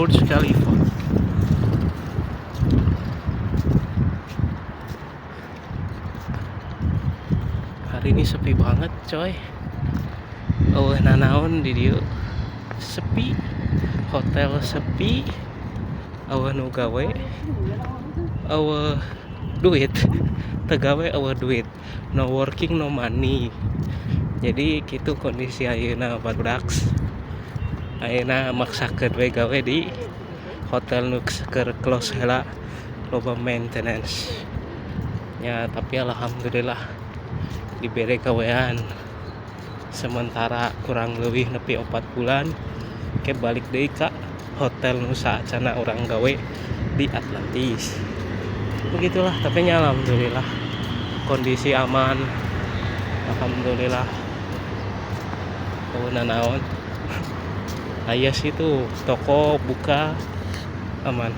Burj Khalifa. Hari ini sepi banget coy. Nanaon di dieu sepi, hotel sepi, nu gawe duit tegawe duit, no working no money. Jadi gitu kondisi ayeuna barudak. Ayeuna maksakeun we gawe di hotel nu keur close heula, loba maintenance ya, tapi alhamdulillah dibere gawean sementara kurang lebih nepi 4 bulan ke balik deui ka hotel nu saacana orang gawe di Atlantis. Begitulah, tapi nya alhamdulillah kondisi aman, alhamdulillah. Nanaon aya situ toko buka aman.